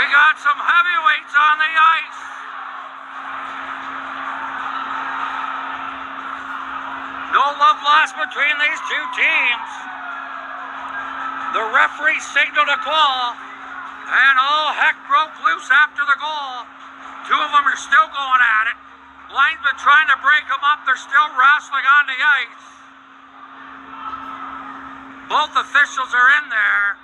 got some heavyweights on the ice. No love lost between these two teams. The referee signaled a goal, and all heck broke loose after the goal. Two of them are still going at it. Linesman trying to break them up. They're still wrestling on the ice. Both officials are in there.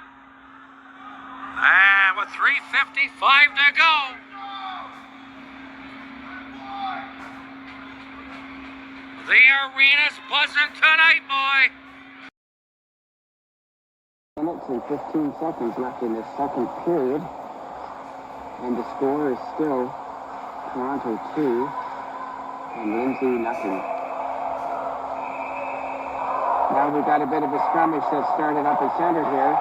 And with 3:55 to go. The arena's buzzing tonight, boy. Minutes and 15 seconds left in this second period. And the score is still Toronto 2 and Lindsay nothing. Now we've got a bit of a skirmish that started up at center here.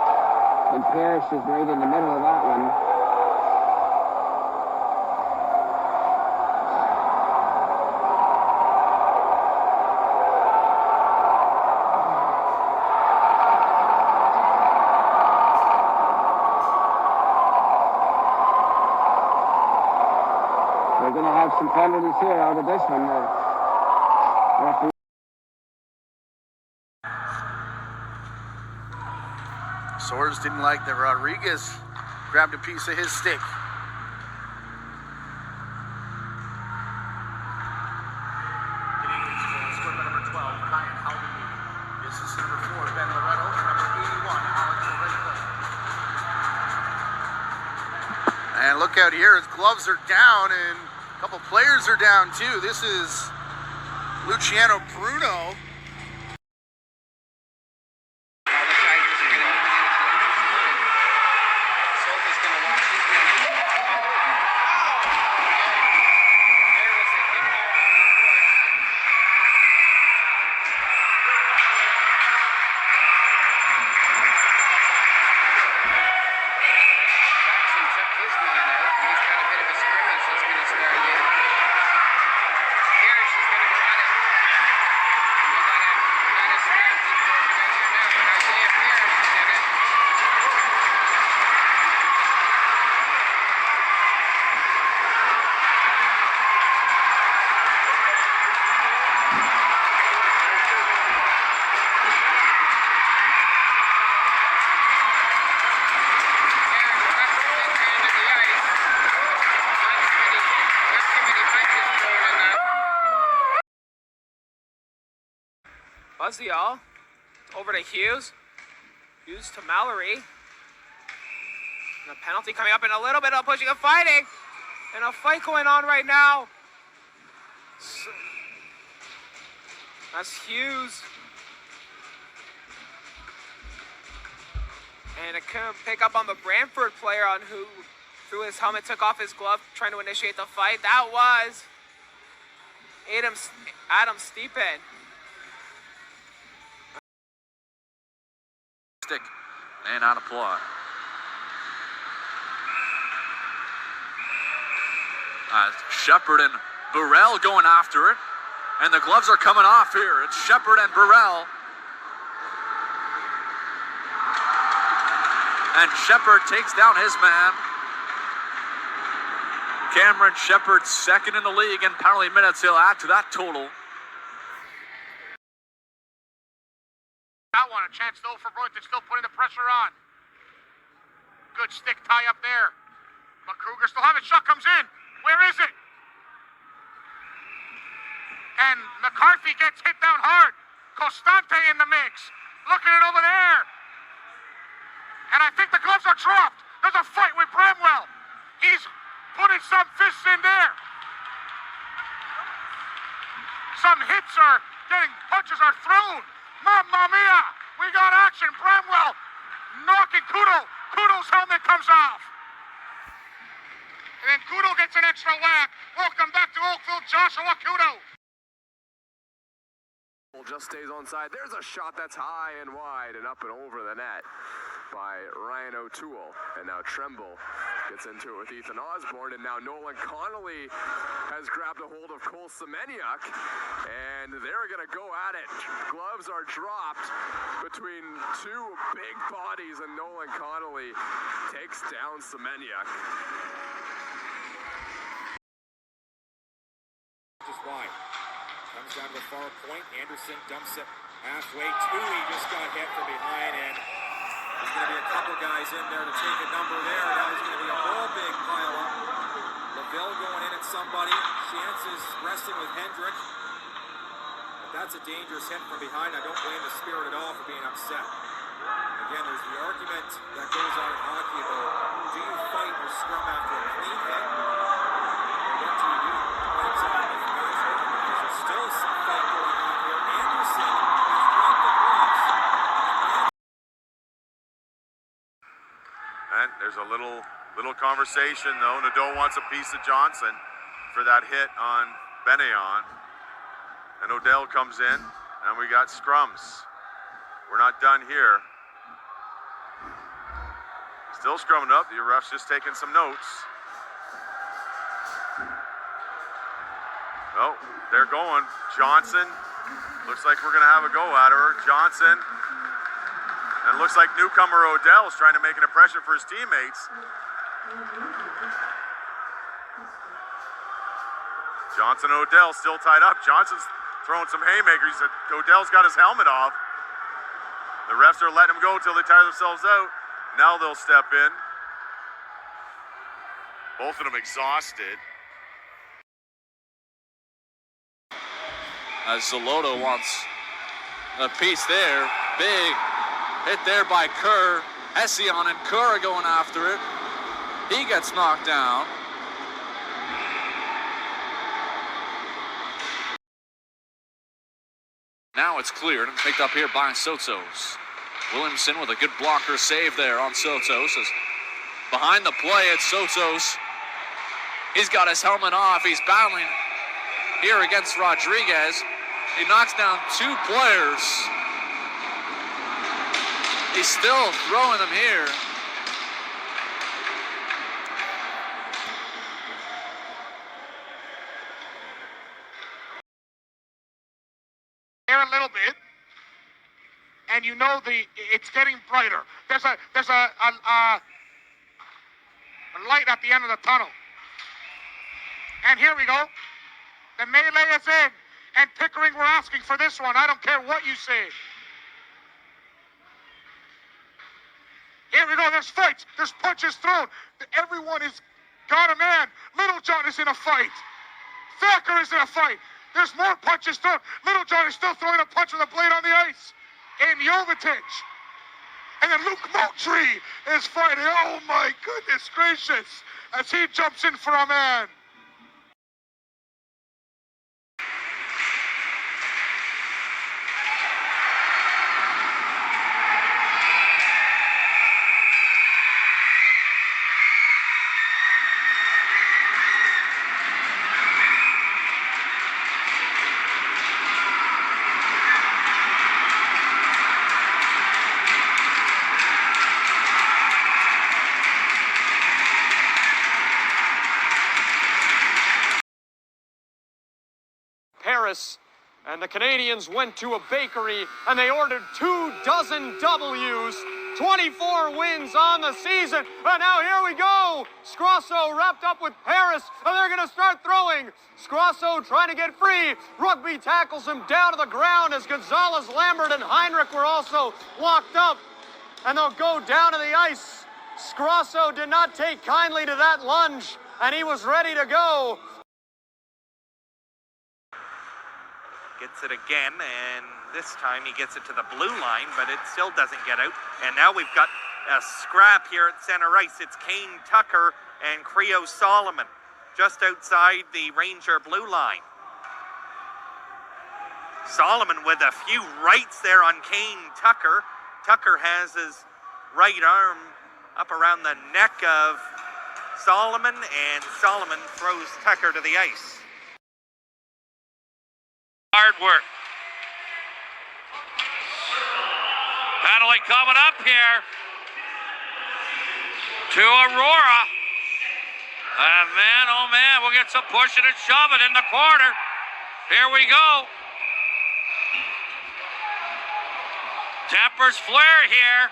And Parrish is right in the middle of that one. We're going to have some penalties here out of this one. Swords didn't like that Rodriguez grabbed a piece of his stick. Number 12, Ryan Howden. This is number 4, Ben Loretto. Number 81, Alex Loretto. And look out here, his gloves are down and a couple players are down too. This is Luciano Bruno. Buzzy all over to Hughes. Hughes to Mallory. And a penalty coming up in a little bit of pushing and fighting. And a fight going on right now. So, that's Hughes. And it couldn't pick up on the Brantford player on who threw his helmet, took off his glove, trying to initiate the fight. That was Adam Steepen. Stick and on applaud. Shepard and Burrell going after it, and the gloves are coming off here. It's Shepard and Burrell, and Shepard takes down his man. Cameron Shepard, second in the league in penalty minutes. He'll add to that total. That one, a chance though for Burlington, still putting the pressure on. Good stick tie up there. But Kruger still have it. Shot comes in. Where is it? And McCarthy gets hit down hard. Costante in the mix. Look at it over there. And I think the gloves are dropped. There's a fight with Bramwell. He's putting some fists in there. Some hits are getting, punches are thrown. Mamma mia! We got action. Bramwell knocking Kudo. Kudo's helmet comes off. And then Kudo gets an extra whack. Welcome back to Oakville, Joshua Kudo. Just stays onside. There's a shot that's high and wide and up and over the net by Ryan O'Toole. And now Tremble Gets into it with Ethan Osborne, and now Nolan Connolly has grabbed a hold of Cole Semeniuk, and they're going to go at it. Gloves are dropped between two big bodies, and Nolan Connolly takes down Semeniuk. Just wide. Comes down to the far point. Anderson dumps it halfway. He just got hit from behind, and there's going to be a couple guys in there to take a number there. Now there's going to be a whole big pile up. Lavelle going in at somebody. Chance is resting with Hendrick. But that's a dangerous hit from behind. I don't blame the Spirit at all for being upset. Again, there's the argument that goes on in hockey about do you fight or scrum after a clean hit? Or what do you do? Depends on if the guy's hurting, because there's still some fight going on here. Anderson has dropped the gloves. And there's a little conversation though. Nadeau wants a piece of Johnson for that hit on Benayon. And Odell comes in, and we got scrums. We're not done here. Still scrumming up. The ref's just taking some notes. Oh, they're going. Johnson. Looks like we're going to have a go at her. Johnson. And it looks like newcomer Odell is trying to make an impression for his teammates. Johnson and Odell still tied up. Johnson's throwing some haymakers. Odell's got his helmet off. The refs are letting him go until they tire themselves out. Now they'll step in. Both of them exhausted. As Zaloto wants a piece there. Big hit there by Kerr. Hession and Kerr are going after it. He gets knocked down. Now it's cleared and picked up here by Sotos. Williamson with a good blocker save there on Sotos. As behind the play, it's Sotos. He's got his helmet off. He's battling here against Rodriguez. He knocks down two players. He's still throwing them here. Here a little bit, and you know it's getting brighter. There's a light at the end of the tunnel. And here we go. The melee is in, and Pickering, we're asking for this one. I don't care what you say. Here we go. There's fights. There's punches thrown. Everyone is got a man. Little John is in a fight. Thacker is in a fight. There's more punches thrown. Little John is still throwing a punch with a blade on the ice. And Jovetic. And then Luke Moultrie is fighting. Oh my goodness gracious. As he jumps in for a man. And the Canadians went to a bakery and they ordered 24 W's, 24 wins on the season. And now here we go. Scrosso wrapped up with Paris, and they're going to start throwing. Scrosso trying to get free. Rugby tackles him down to the ground as Gonzalez, Lambert, and Heinrich were also locked up. And they'll go down to the ice. Scrosso did not take kindly to that lunge, and he was ready to go. Gets it again, and this time he gets it to the blue line, but it still doesn't get out. And now we've got a scrap here at center ice. It's Kane Tucker and Creo Solomon just outside the Ranger blue line. Solomon with a few rights there on Kane Tucker. Tucker has his right arm up around the neck of Solomon, and Solomon throws Tucker to the ice. Hard work. Penalty coming up here to Aurora. And man, oh man, we'll get some pushing and shoving in the corner. Here we go. Tempers flare here.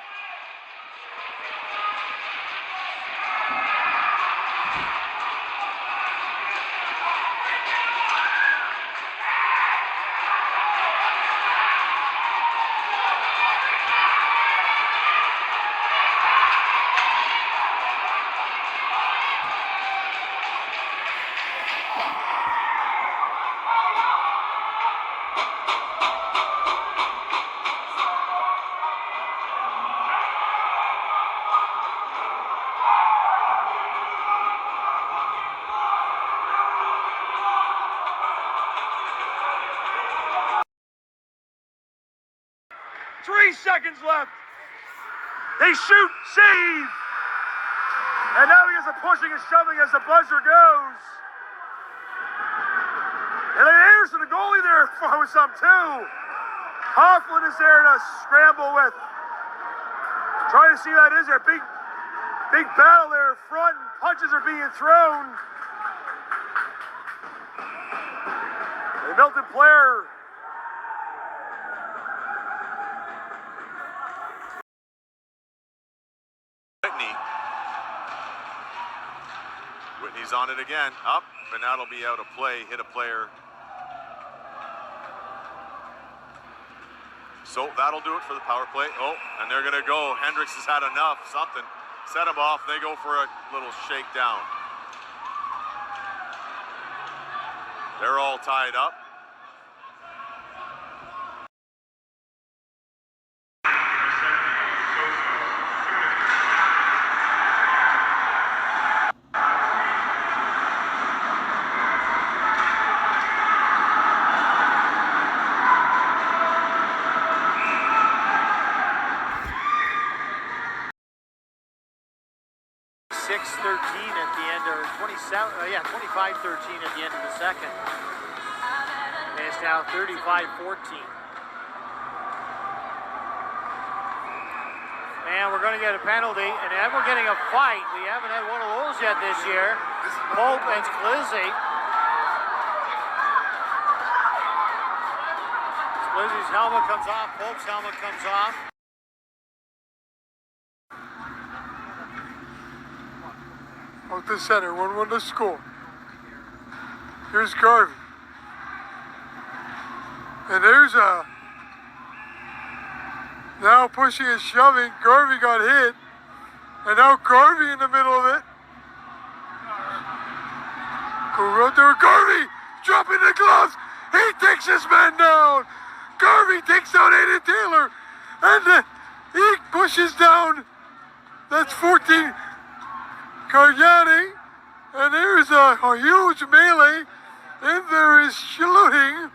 Seconds left. They shoot, save. And now he has a pushing and shoving as the buzzer goes. And then Anderson, the goalie there, with some too. Hoffman is there to scramble with. Trying to see what that is there. Big battle there in front, and punches are being thrown. The Milton player. Whitney's on it again. Up, and that'll be out of play. Hit a player. So that'll do it for the power play. Oh, and they're going to go. Hendricks has had enough. Something. Set him off. They go for a little shakedown. They're all tied up. at the end, or 25-13 at the end of the second. And it's now 35-14. And we're going to get a penalty, and then we're getting a fight. We haven't had one of those yet this year. Pope and Sklizzy. Sklizzy's helmet comes off, Pope's helmet comes off. Out the center, 1-1 to score. Here's Garvey. And there's a... Now pushing and shoving, Garvey got hit. And now Garvey in the middle of it. Go right there, Garvey! Dropping the gloves! He takes his man down! Garvey takes down Aiden Taylor! And he pushes down. That's 14. Cargiani, and there's a huge melee, and there is shooting,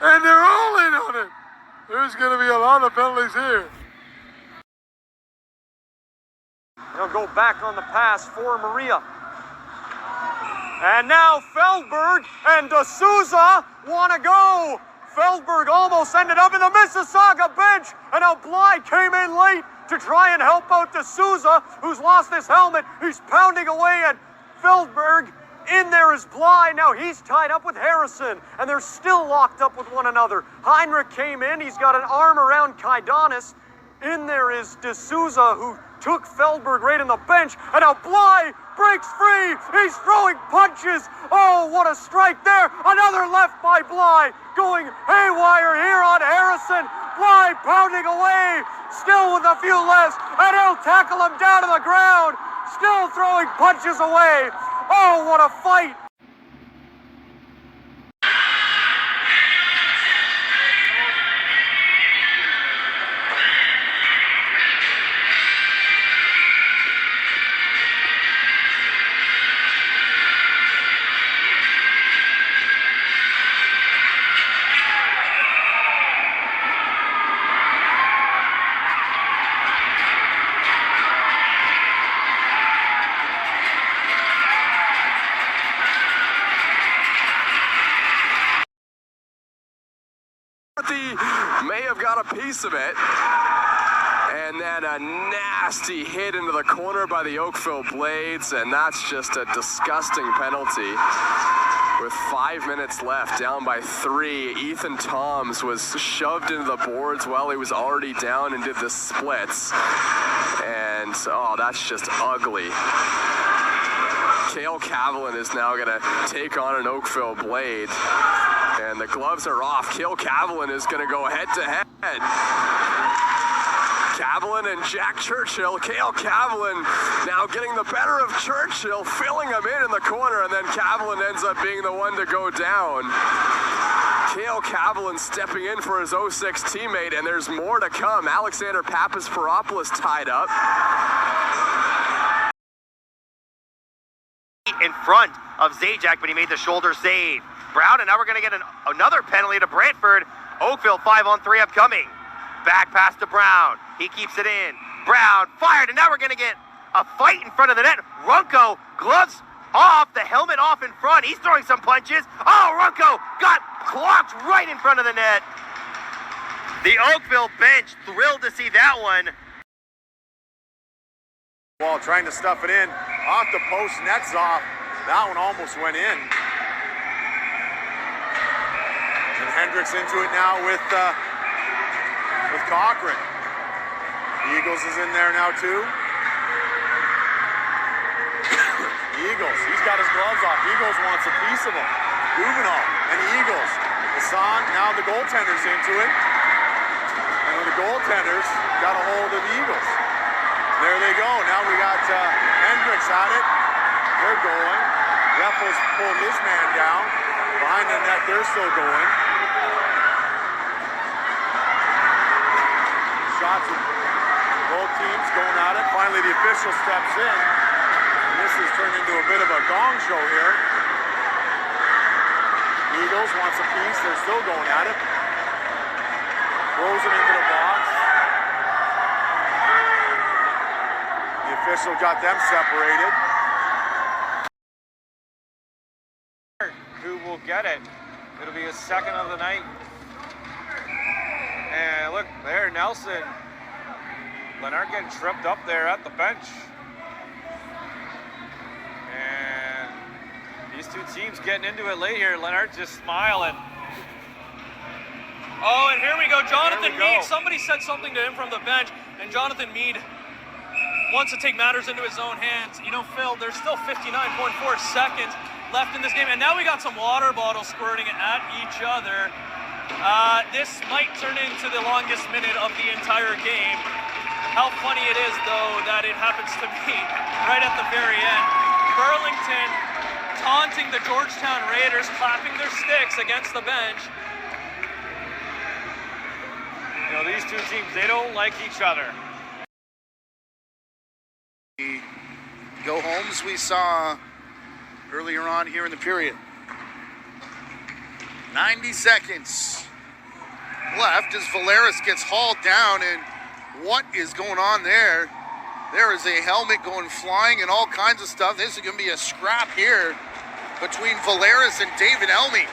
and they're all in on it. There's going to be a lot of penalties here. They'll go back on the pass for Maria. And now Feldberg and D'Souza want to go. Feldberg almost ended up in the Mississauga bench, and now Bly came in late to try and help out D'Souza, who's lost his helmet. He's pounding away at Feldberg. In there is Bly. Now he's tied up with Harrison, and they're still locked up with one another. Heinrich came in. He's got an arm around Kaidanis. In there is D'Souza, who took Feldberg right in the bench, and now Bly breaks free. He's throwing punches. Oh, what a strike there. Another left by Bly, going haywire here on Harrison. Bly pounding away, still with a few less, and he'll tackle him down to the ground, still throwing punches away. Oh, what a fight. May have got a piece of it. And then a nasty hit into the corner by the Oakville Blades, and that's just a disgusting penalty. With 5 minutes left, down by 3, Ethan Toms was shoved into the boards while he was already down and did the splits. And, oh, that's just ugly. Cale Cavallin is now going to take on an Oakville Blade. And the gloves are off. Cale Cavallin is going to go head-to-head. Cavallin and Jack Churchill. Cale Cavallin now getting the better of Churchill, filling him in the corner, and then Cavallin ends up being the one to go down. Cale Cavallin stepping in for his 06 teammate, and there's more to come. Alexander Pappas-Paropoulos tied up. In front of Zajac, but he made the shoulder save. Brown, and now we're going to get another penalty to Brantford. Oakville 5-on-3 upcoming. Back pass to Brown. He keeps it in. Brown fired, and now we're going to get a fight in front of the net. Runco, gloves off, the helmet off in front. He's throwing some punches. Oh, Runco got clocked right in front of the net. The Oakville bench thrilled to see that one. Wall trying to stuff it in. Off the post, nets off. That one almost went in. And Hendricks into it now with Cochran. The Eagles is in there now too. Eagles, he's got his gloves off. Eagles wants a piece of him. Juvenal and the Eagles. Hassan, now the goaltender's into it. And the goaltenders got a hold of the Eagles. There they go. Now we got Hendricks at it. They're going. Jeffels pulled his man down. Behind the net, they're still going. Shots of both teams going at it. Finally, the official steps in. And this has turned into a bit of a gong show here. Eagles wants a piece. They're still going at it. Throws it into the box. The official got them separated. Who will get it? It'll be his second of the night. And look, there, Nelson. Lennart getting tripped up there at the bench. And these two teams getting into it late here. Lennart just smiling. Oh, and here we go. Jonathan Mead. Somebody said something to him from the bench, and Jonathan Mead wants to take matters into his own hands. You know, Phil, there's still 59.4 seconds left in this game, and now we got some water bottles squirting at each other. This might turn into the longest minute of the entire game. How funny it is, though, that it happens to be right at the very end. Burlington taunting the Georgetown Raiders, clapping their sticks against the bench. You know, these two teams, they don't like each other. The go-homes we saw earlier on here in the period. 90 seconds left as Valeris gets hauled down, and what is going on there? There is a helmet going flying and all kinds of stuff. This is going to be a scrap here between Valeris and David Elmy.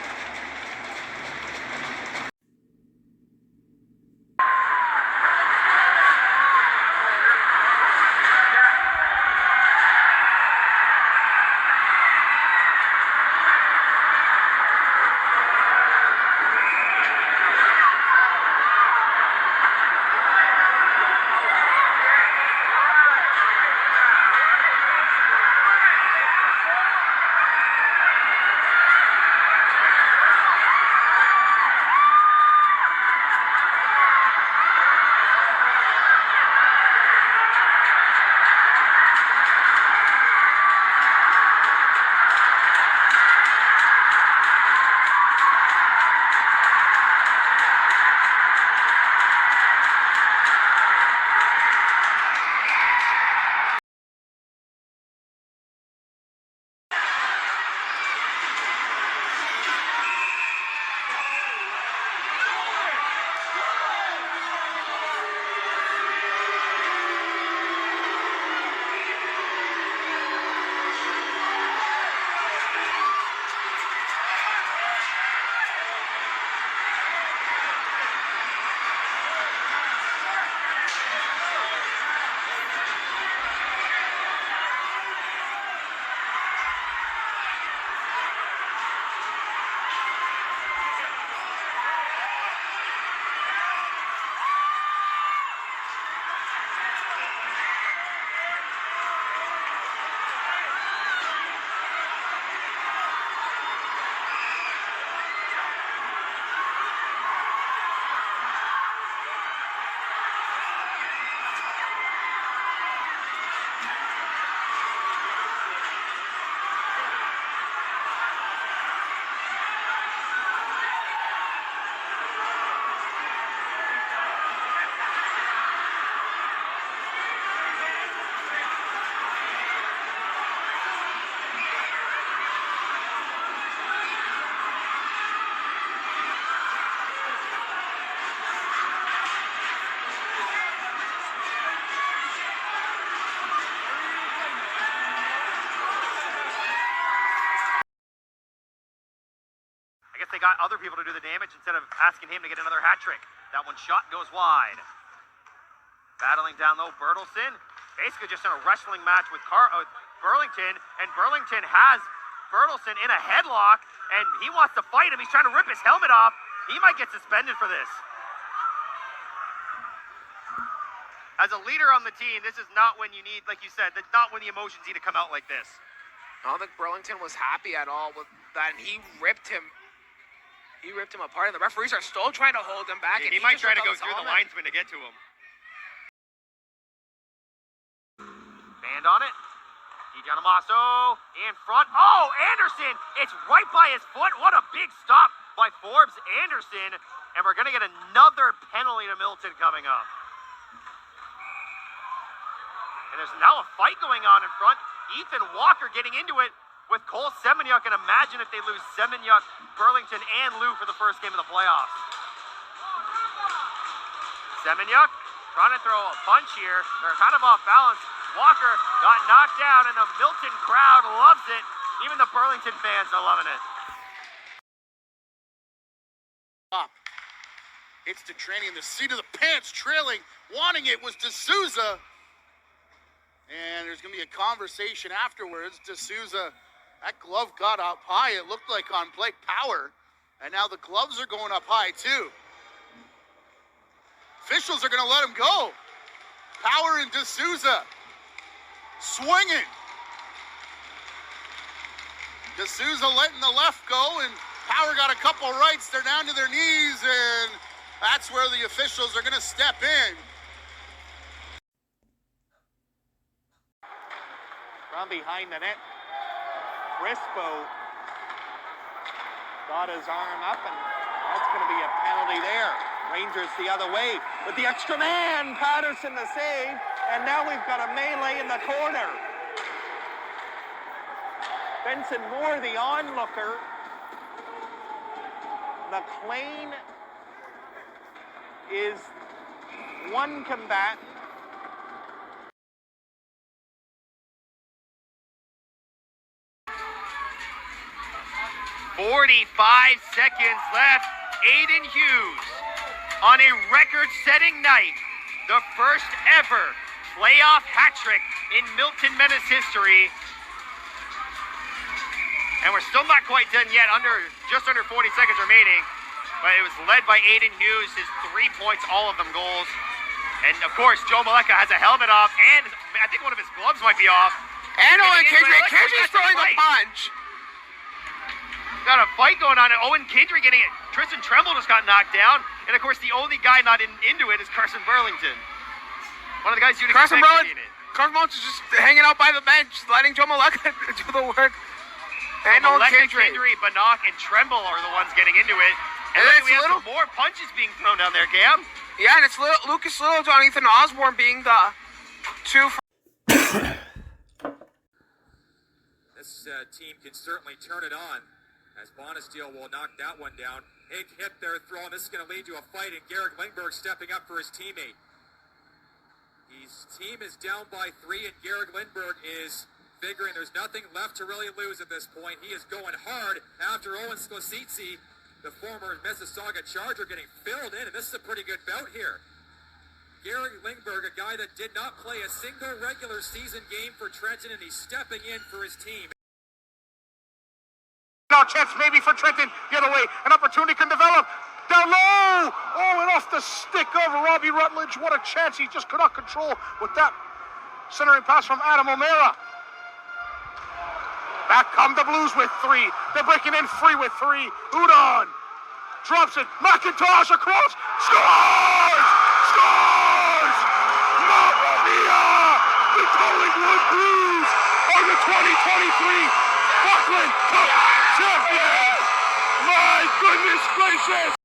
got other people to do the damage instead of asking him to get another hat trick. That one shot goes wide. Battling down low, Bertelsen. Basically just in a wrestling match with Burlington, and Burlington has Bertelsen in a headlock, and he wants to fight him. He's trying to rip his helmet off. He might get suspended for this. As a leader on the team, this is not when you need, like you said, that's not when the emotions need to come out like this. I don't think Burlington was happy at all with that, and he ripped him apart, and the referees are still trying to hold him back. He might try to go through the linesman to get to him. Band on it. DiGianamasso in front. Oh, Anderson! It's right by his foot. What a big stop by Forbes Anderson. And we're going to get another penalty to Milton coming up. And there's now a fight going on in front. Ethan Walker getting into it with Cole Semeniuk. And imagine if they lose Semeniuk, Burlington, and Lou for the first game of the playoffs. Semeniuk trying to throw a punch here. They're kind of off balance. Walker got knocked down, and the Milton crowd loves it. Even the Burlington fans are loving it. Up. It's to training the seat of the pants, trailing, wanting it was D'Souza. And there's going to be a conversation afterwards. D'Souza, that glove got up high. It looked like on plate power. And now the gloves are going up high, too. Officials are going to let him go. Power and D'Souza. Swinging. D'Souza letting the left go, and Power got a couple rights. They're down to their knees, and that's where the officials are going to step in. From behind the net, Crispo got his arm up, and that's going to be a penalty there. Rangers the other way with the extra man, Patterson the save, and now we've got a melee in the corner. Benson Moore the onlooker. McLean is one combatant. "45 seconds left. Aiden Hughes on a record-setting night, the first ever playoff hat trick in Milton Menace history. And we're still not quite done yet, just under 40 seconds remaining. But it was led by Aiden Hughes, his 3 points, all of them goals. And of course, Joe Maleka has a helmet off, and I think one of his gloves might be off. And Owen Kendry's throwing a punch. Got a fight going on, and Owen Kendry getting it. Tristan Tremble just got knocked down, and of course the only guy not into it is Carson Burlington. One of the guys you'd expect to be in it. Carson Burlington's just hanging out by the bench, letting Joe Maleka do the work. And Owen Kendry, Bannock, and Tremble are the ones getting into it. And then we have some more punches being thrown down there, Cam. Yeah, and it's Lucas Littlejohn, Ethan Osborne being the two. This team can certainly turn it on, as Bonesteel will knock that one down. Big hit there, throwing. This is going to lead to a fight, and Garrick Lindbergh stepping up for his teammate. His team is down by 3, and Garrick Lindbergh is figuring there's nothing left to really lose at this point. He is going hard after Owen Skositsi, the former Mississauga Charger, getting filled in, and this is a pretty good bout here. Garrick Lindbergh, a guy that did not play a single regular season game for Trenton, and he's stepping in for his team. Now chance maybe for Trenton the other way. An opportunity can develop. Down low. Oh, and off the stick of Robbie Rutledge. What a chance he just could not control with that centering pass from Adam O'Mara. Back come the Blues with 3. They're breaking in free with 3. Udon drops it. McIntosh across. Scores! Scores! Mamma mia! The Collingwood Blues are the 2023 Buckland Cup champions! My goodness gracious!